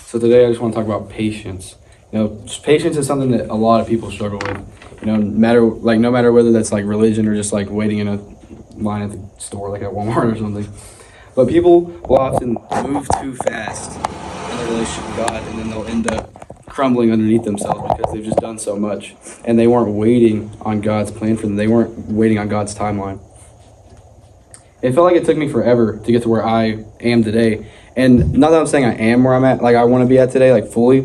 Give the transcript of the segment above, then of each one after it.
So today I just want to talk about patience. Patience is something that a lot of people struggle with. No matter whether that's like religion or just like waiting in a line at the store, like at Walmart or something. But people will often move too fast in their relationship with God, and then they'll end up crumbling underneath themselves because they've just done so much, and they weren't waiting on God's plan for them. They weren't waiting on God's timeline. It felt like it took me forever to get to where I am today. And not that I'm saying I am where I'm at, like I want to be at today, like fully.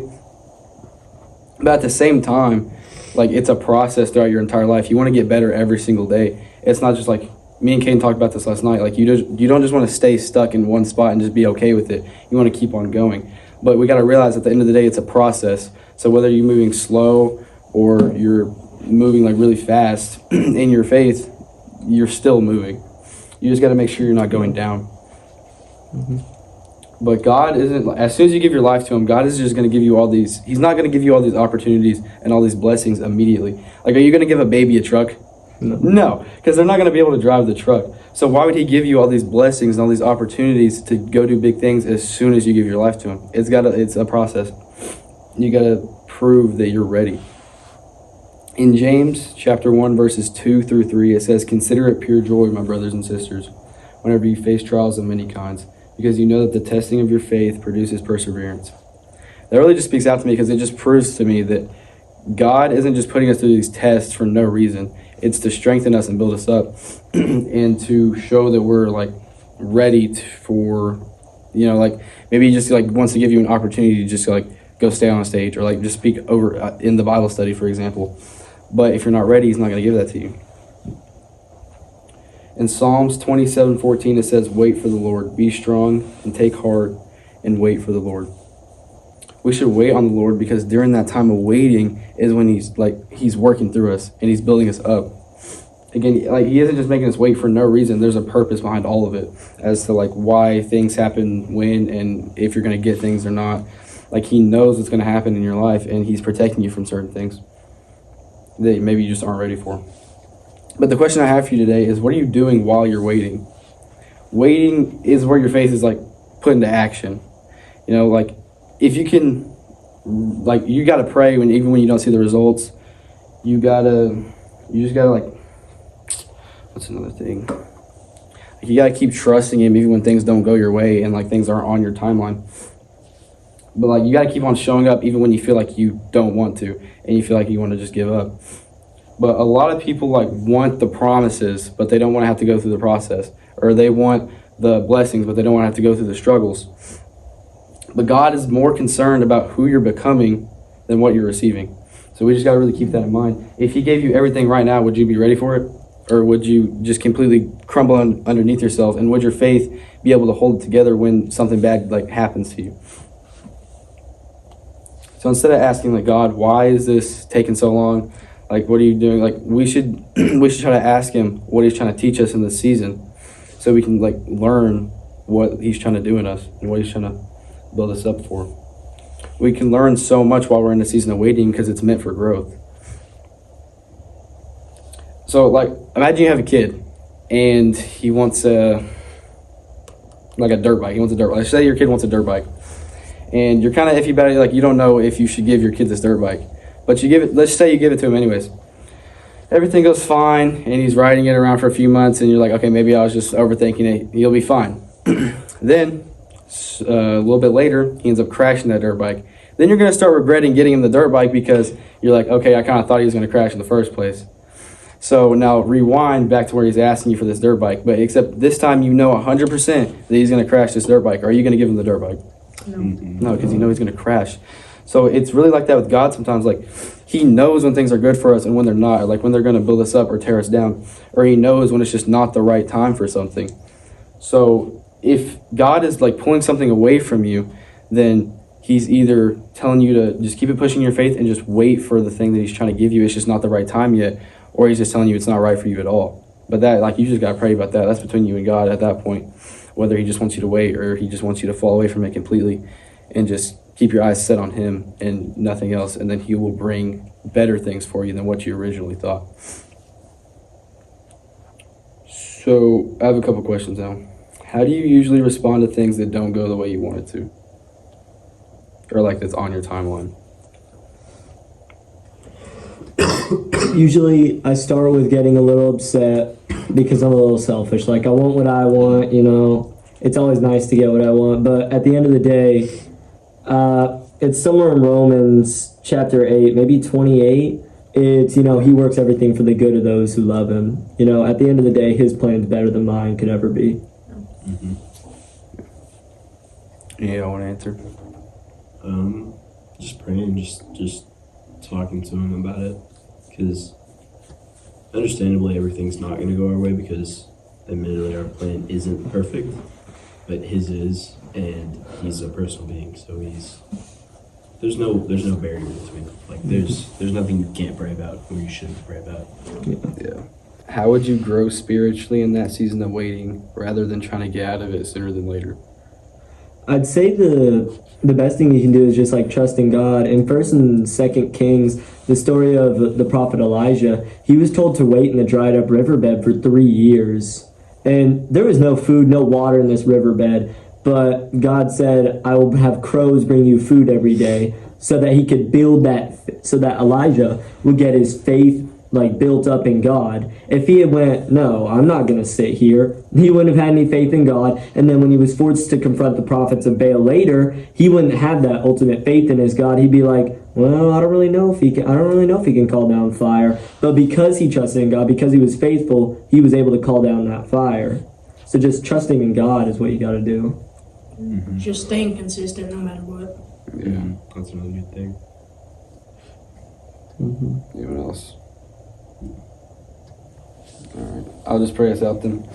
But at the same time, like it's a process throughout your entire life. You want to get better every single day. It's not just like, me and Kane talked about this last night, like you don't just want to stay stuck in one spot and just be okay with it. You want to keep on going. But we got to realize at the end of the day, it's a process. So whether you're moving slow or you're moving like really fast in your faith, you're still moving. You just got to make sure you're not going down. Mm-hmm. But God isn't, as soon as you give your life to him, God is just going to give you all these, he's not going to give you all these opportunities and all these blessings immediately. Like, are you going to give a baby a truck? No, because they're not going to be able to drive the truck. So why would he give you all these blessings and all these opportunities to go do big things as soon as you give your life to him? It's a process. You got to prove that you're ready. In James chapter 1, verses 2 through 3, it says, "Consider it pure joy, my brothers and sisters, whenever you face trials of many kinds, because you know that the testing of your faith produces perseverance." That really just speaks out to me because it just proves to me that God isn't just putting us through these tests for no reason. It's to strengthen us and build us up and to show that we're like ready for, like maybe he just like wants to give you an opportunity to just like go stay on a stage or like just speak over in the Bible study, for example. But if you're not ready, he's not going to give that to you. In Psalms 27:14, it says, "Wait for the Lord, be strong and take heart and wait for the Lord." We should wait on the Lord because during that time of waiting is when he's working through us and he's building us up. Again, like he isn't just making us wait for no reason. There's a purpose behind all of it as to like why things happen, when, and if you're going to get things or not. Like he knows what's going to happen in your life and he's protecting you from certain things that maybe you just aren't ready for. But the question I have for you today is, what are you doing while you're waiting? Waiting is where your faith is like put into action. Like if you can, like you got to pray even when you don't see the results. You just gotta like, what's another thing? Like you got to keep trusting him even when things don't go your way and like things aren't on your timeline. But like you got to keep on showing up even when you feel like you don't want to and you feel like you want to just give up. But a lot of people like want the promises, but they don't want to have to go through the process. Or they want the blessings, but they don't want to have to go through the struggles. But God is more concerned about who you're becoming than what you're receiving. So we just got to really keep that in mind. If he gave you everything right now, would you be ready for it? Or would you just completely crumble underneath yourself? And would your faith be able to hold it together when something bad like happens to you? So instead of asking like, God, why is this taking so long? Like, what are you doing? Like, we should try to ask him what he's trying to teach us in this season so we can like learn what he's trying to do in us and what he's trying to build us up for. We can learn so much while we're in the season of waiting because it's meant for growth. So like, imagine you have a kid and he wants a dirt bike. He wants a dirt bike. Let's say your kid wants a dirt bike. And you're kind of iffy about it, like you don't know if you should give your kid this dirt bike. But let's say you give it to him anyways. Everything goes fine, and he's riding it around for a few months, and you're like, okay, maybe I was just overthinking it. He'll be fine. Then, a little bit later, he ends up crashing that dirt bike. Then you're going to start regretting getting him the dirt bike because you're like, okay, I kind of thought he was going to crash in the first place. So now rewind back to where he's asking you for this dirt bike, but except this time you know 100% that he's going to crash this dirt bike. Are you going to give him the dirt bike? No, because you know he's going to crash. So it's really like that with God sometimes. Like he knows when things are good for us and when they're not, or like when they're going to build us up or tear us down, or he knows when it's just not the right time for something. So if God is like pulling something away from you, then he's either telling you to just keep it pushing your faith and just wait for the thing that he's trying to give you. It's just not the right time yet, or he's just telling you it's not right for you at all. But that, like, you just got to pray about that. That's between you and God at that point, whether he just wants you to wait or he just wants you to fall away from it completely and just keep your eyes set on him and nothing else, and then he will bring better things for you than what you originally thought. So I have a couple questions now. How do you usually respond to things that don't go the way you want it to? or like that's on your timeline? Usually I start with getting a little upset because I'm a little selfish. Like, I want what I want, you know. It's always nice to get what I want, but at the end of the day, it's somewhere in Romans chapter 8, maybe 28. It's, you know, he works everything for the good of those who love him. You know, at the end of the day, his plan's better than mine could ever be. Yeah, I want to answer. Just praying, just talking to him about it, because understandably everything's not going to go our way, because admittedly our plan isn't perfect, but his is, and he's a personal being, so there's no barrier between them. Like there's nothing you can't pray about or you shouldn't pray about. Yeah. How would you grow spiritually in that season of waiting rather than trying to get out of it sooner than later? I'd say the best thing you can do is just like trust in God. In First and Second Kings, the story of the prophet Elijah, he was told to wait in a dried up riverbed for 3 years, and there was no food, no water in this riverbed. But God said, "I will have crows bring you food every day," so that he could build that, so that Elijah would get his faith like built up in God. If he had went, "No, I'm not going to sit here," he wouldn't have had any faith in God. And then when he was forced to confront the prophets of Baal later, he wouldn't have that ultimate faith in his God. He'd be like, "Well, I don't really know if he can call down fire." But because he trusted in God, because he was faithful, he was able to call down that fire. So just trusting in God is what you got to do. Just staying consistent no matter what. Yeah. That's another good thing. Anyone else? All right. I'll just pray us out then.